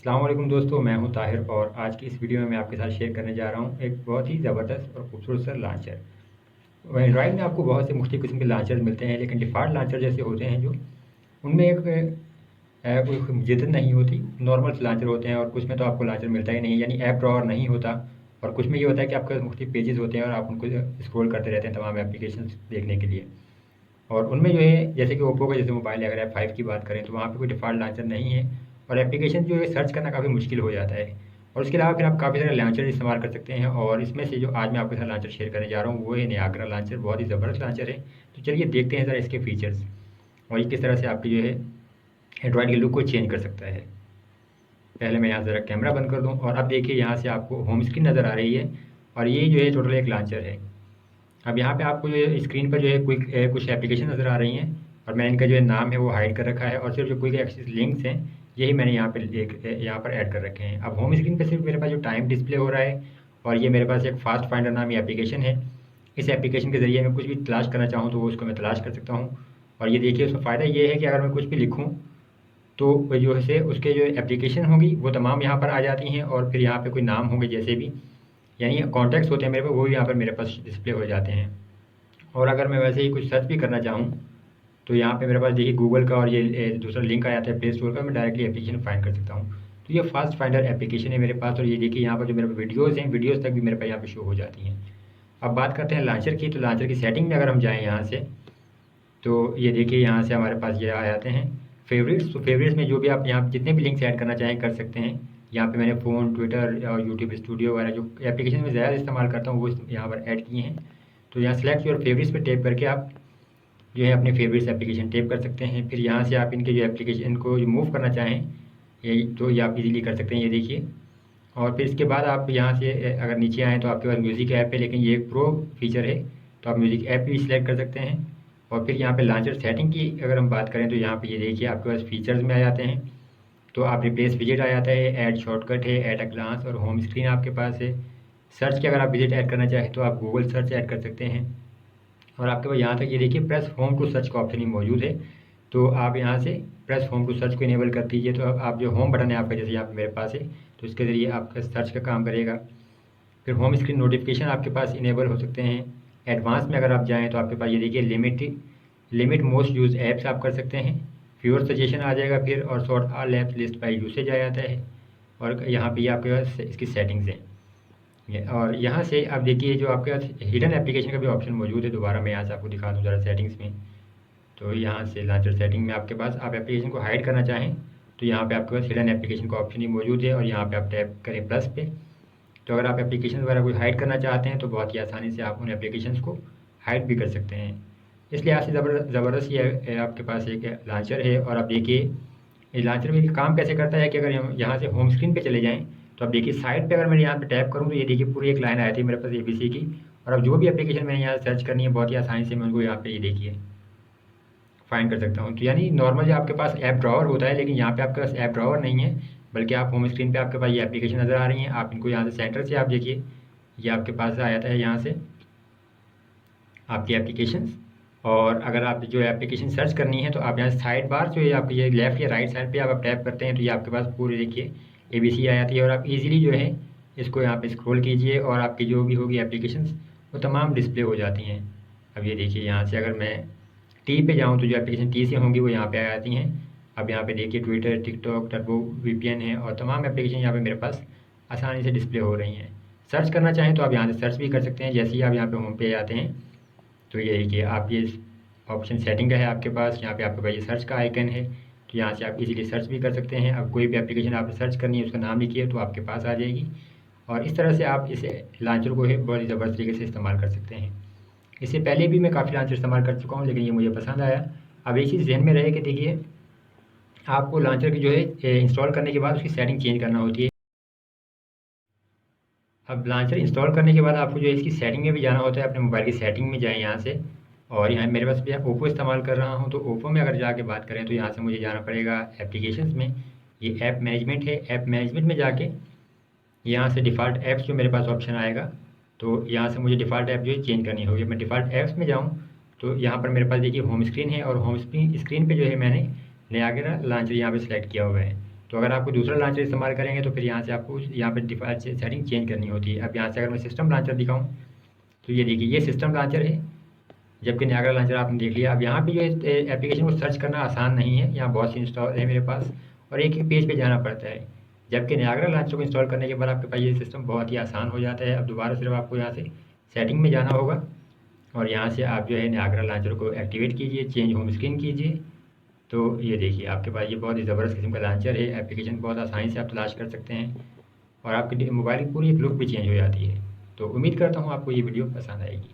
अस्सलाम वालेकुम दोस्तों, मैं हूं ताहिर और आज की इस वीडियो में मैं आपके साथ शेयर करने जा रहा हूं एक बहुत ही ज़बरदस्त और खूबसूरत सा लांचर। एंड्रॉइड में आपको बहुत से मुख्तलिफ़ किस्म के लांचर मिलते हैं, लेकिन डिफ़ॉल्ट लांचर जैसे होते हैं जो उनमें एक कोई जिद्द नहीं होती। नॉर्मल से लांचर होते हैं और कुछ में तो आपको लांचर मिलता ही नहीं, यानी ऐप ड्रॉअर नहीं होता। और कुछ में ये होता है कि आपके पास मुख्तलिफ़ पेजेस होते हैं और आप उनको स्क्रॉल करते रहते हैं तमाम एप्लीकेशन देखने के लिए। और उनमें जो है जैसे कि ओप्पो का जैसे मोबाइल है, अगर आप 5 की बात करें तो वहाँ पे कोई डिफ़ॉल्ट लॉन्चर नहीं है और एप्लीकेशन जो है सर्च करना काफ़ी मुश्किल हो जाता है। और उसके अलावा फिर आप काफ़ी सारे लॉन्चर इस्तेमाल कर सकते हैं और इसमें से जो आज मैं आपके साथ लॉन्चर शेयर करने जा रहा हूँ वो है नियाग्रा लॉन्चर। बहुत ही ज़बरदस्त लॉन्चर है। तो चलिए देखते हैं ज़रा इसके फीचर्स और ये किस तरह से आपकी जो है एंड्रॉइड के लुक को चेंज कर सकता है। पहले मैं यहाँ ज़रा कैमरा बंद कर दूँ और अब देखिए यहाँ से आपको होम स्क्रीन नज़र आ रही है और ये जो है टोटल एक लॉन्चर है। अब यहाँ पे आपको जो है स्क्रीन पर जो है कुछ एप्लीकेशन नज़र आ रही हैं और मैंने इनका जो है नाम है वो हाइड कर रखा है और सिर्फ जो क्विक एक्सेस लिंक्स हैं यही मैंने यहाँ पर ऐड कर रखे हैं। अब होम स्क्रीन पे सिर्फ मेरे पास जो टाइम डिस्प्ले हो रहा है और ये मेरे पास एक फास्ट फाइंडर नामी एप्लीकेशन है। इस एप्लीकेशन के ज़रिए मैं कुछ भी तलाश करना चाहूँ तो वो उसको मैं तलाश कर सकता हूँ। और ये देखिए उसमें फ़ायदा ये है कि अगर मैं कुछ भी लिखूँ तो वो जो है उसके जो एप्लीकेशन होंगी वो तमाम यहाँ पर आ जाती हैं और फिर यहाँ पे कोई नाम होंगे जैसे भी, यानी कॉन्टैक्ट्स होते हैं मेरे पास, वो भी यहाँ पर मेरे पास डिस्प्ले हो जाते हैं। और अगर मैं वैसे ही कुछ सर्च भी करना चाहूँ तो यहाँ पे मेरे पास देखिए गूगल का और ये दूसरा लिंक आ जाता है प्ले स्टोर का, मैं डायरेक्टली एप्लीकेशन फाइंड कर सकता हूँ। तो ये फास्ट फाइंडर एप्लीकेशन है मेरे पास और ये देखिए यहाँ पर जो मेरे वीडियोज़ हैं वीडियोज़ तक भी मेरे पास यहाँ पे शो हो जाती हैं। अब बात करते हैं लॉन्चर की। तो लॉन्चर की सेटिंग में अगर हम जाएँ यहाँ से तो ये देखिए यहाँ से हमारे पास ये आ जाते हैं फेवरेट्स। तो फेवरेट्स में जो भी आप यहाँ जितने भी लिंक्स ऐड करना चाहें कर सकते हैं। यहाँ पे मैंने फ़ोन, ट्विटर और यूट्यूब स्टूडियो वगैरह जो एप्लीकेशन में ज़्यादा इस्तेमाल करता हूँ वो यहाँ पर ऐड किए हैं। तो यहाँ सेलेक्ट योर फेवरेट्स पे टैप करके आप जो है अपने फेवरेट्स एप्लीकेशन टैप कर सकते हैं। फिर यहाँ से आप इनके जो एप्लीकेशन को जो मूव करना चाहें ये आप इजीली कर सकते हैं, ये देखिए। और फिर इसके बाद आप यहाँ से अगर नीचे आएँ तो आपके पास म्यूज़िक ऐप है, लेकिन ये एक प्रो फीचर है तो आप म्यूज़िक ऐप भी सिलेक्ट कर सकते हैं। और फिर यहाँ पे लॉन्चर सेटिंग की अगर हम बात करें तो यहाँ पे ये देखिए आपके पास फीचर्स में आ जाते हैं। तो आप रिप्लेस विजेट आ जाता है, ऐड शॉर्टकट है, ऐड अ ग्लांस और होम स्क्रीन आपके पास है। सर्च के अगर आप विजेट ऐड करना चाहें तो आप गूगल सर्च ऐड कर सकते हैं। और आपके पास यहाँ तक ये देखिए प्रेस होम टू सर्च का ऑप्शन ही मौजूद है। तो आप यहाँ से प्रेस होम टू सर्च को इनेबल कर दीजिए तो अब आप जो होम बटन है आपका जैसे यहाँ पे मेरे पास है तो इसके ज़रिए आपका सर्च का काम करेगा। फिर होम स्क्रीन नोटिफिकेशन आपके पास इनेबल हो सकते हैं। एडवांस में अगर आप जाएँ तो आपके पास ये देखिए लिमिट मोस्ट यूज ऐप्स आप कर सकते हैं। फ्यूअर सजेशन आ जाएगा फिर और sort all apps list by usage आ जाता है। और यहाँ पे ये आपके पास इसकी सेटिंग्स हैं और यहाँ से आप देखिए जो आपके पास हिडन एप्लीकेशन का भी ऑप्शन मौजूद है। दोबारा मैं यहाँ से आपको दिखा दूँ ज़रा सेटिंग्स में। तो यहाँ से लॉन्चर सेटिंग में आपके पास आप एप्लीकेशन को हाइड करना चाहें तो यहाँ पे आपके पास हिडन एप्लीकेशन का ऑप्शन ही मौजूद है और यहाँ पे आप टैप करें प्लस पे। तो अगर आप एप्लीकेशन वगैरह कोई हाइड करना चाहते हैं तो बहुत ही आसानी से आप उन एप्लीकेशंस को हाइड भी कर सकते हैं। इसलिए आज से ज़बरदस्त ये आपके पास एक लॉन्चर है। और आप देखिए ये लॉन्चर में काम कैसे करता है कि अगर हम यहाँ से होम स्क्रीन पे चले जाएँ तो आप देखिए साइड पे अगर मैं यहाँ पे टैप करूँ तो ये देखिए पूरी एक लाइन आई थी मेरे पास ABC की। और अब जो भी एप्लीकेशन मैंने यहाँ सर्च करनी है बहुत ही आसानी से मैं उनको यहाँ पे ये देखिए फाइंड कर सकता हूँ। तो यानी नॉर्मल जो आपके पास ऐप ड्रॉअर होता है, लेकिन यहाँ पे आपके पास ऐप ड्रॉअर नहीं है, बल्कि आप होम स्क्रीन पे आपके पास ये एप्लीकेशन नज़र आ रही हैं। आप इनको यहाँ से सेंटर से आप देखिए ये आपके पास आ जाता है यहाँ से आपकी एप्लीकेशंस। और अगर आप जो एप्लीकेशन सर्च करनी है तो आप यहाँ साइड बार जो है आपकी ये लेफ़्ट या राइट साइड पे आप टैप करते हैं तो ये आपके पास पूरी देखिए ABC आ जाती है और आप इजीली जो है इसको यहाँ पे स्क्रॉल कीजिए और आपकी जो भी होगी एप्लीकेशंस वो तमाम डिस्प्ले हो जाती हैं। अब ये देखिए यहाँ से अगर मैं टी पे जाऊँ तो जो एप्लीकेशन टी से होंगी वो यहाँ पे आ जाती हैं। अब यहाँ पे देखिए ट्विटर, टिकटॉक, टर्बो VPN है और तमाम एप्लीकेशन यहाँ पे मेरे पास आसानी से डिस्प्ले हो रही हैं। सर्च करना चाहें तो आप यहाँ से सर्च भी कर सकते हैं। जैसे ही आप यहाँ पे होम पे जाते हैं तो ये देखिए आप ये ऑप्शन सेटिंग का है आपके पास, यहाँ पे आपके पास ये सर्च का आइकन है तो यहाँ से आप इजीली सर्च भी कर सकते हैं। अब कोई भी एप्लीकेशन आपने सर्च करनी है उसका नाम लिखिए तो आपके पास आ जाएगी। और इस तरह से आप इस लॉन्चर को है बहुत ही ज़बरदस्त तरीके से इस्तेमाल कर सकते हैं। इससे पहले भी मैं काफ़ी लॉन्चर इस्तेमाल कर चुका हूँ लेकिन ये मुझे पसंद आया। अब एक चीज़ ज़हन में रहे कि देखिए आपको लॉन्चर की जो है इंस्टॉल करने के बाद उसकी सेटिंग चेंज करना होती है। अब लॉन्चर इंस्टॉल करने के बाद आपको जो है इसकी सेटिंग में भी जाना होता है। अपने मोबाइल की सेटिंग में जाएँ यहाँ से और यहाँ मेरे पास भी ओप्पो इस्तेमाल कर रहा हूँ तो ओप्पो में अगर जाके बात करें तो यहाँ से मुझे जाना पड़ेगा एप्लीकेशंस में। ये ऐप मैनेजमेंट है, ऐप मैनेजमेंट में जाके यहाँ से डिफ़ॉल्ट ऐप्स जो मेरे पास ऑप्शन आएगा तो यहाँ से मुझे डिफ़ॉल्ट ऐप जो है चेंज करनी होगी। मैं डिफ़ॉल्ट ऐप्स में जाऊँ तो यहाँ पर मेरे पास देखिए होम स्क्रीन है और होम स्क्रीन पे जो है मैंने नियाग्रा लॉन्चर यहाँ पे सिलेक्ट किया हुआ है। तो अगर आपको दूसरा लॉन्चर इस्तेमाल करेंगे तो फिर यहाँ से आपको यहाँ पर डिफ़ॉल्ट से सेटिंग चेंज करनी होती है। अब यहाँ से अगर मैं सिस्टम लॉन्चर दिखाऊँ तो ये देखिए ये सिस्टम लॉन्चर है, जबकि नायग्रा लॉन्चर आपने देख लिया। अब यहाँ पे जो एप्लीकेशन को सर्च करना आसान नहीं है, यहाँ बहुत सी इंस्टॉल है मेरे पास और एक ही पेज पे जाना पड़ता है। जबकि नायग्रा लॉन्चर को इंस्टॉल करने के बाद आपके पास ये सिस्टम बहुत ही आसान हो जाता है। अब दोबारा सिर्फ आपको यहाँ से सेटिंग में जाना होगा और यहाँ से आप जो है नायग्रा लॉन्चर को एक्टिवेट कीजिए, चेंज होम स्क्रीन कीजिए। तो ये देखिए आपके पास ये बहुत ही ज़बरदस्त किस्म का लॉन्चर है। एप्लीकेशन बहुत आसानी से आप तलाश कर सकते हैं और आपकी मोबाइल की पूरी एक लुक भी चेंज हो जाती है। तो उम्मीद करता हूँ आपको ये वीडियो पसंद आएगी।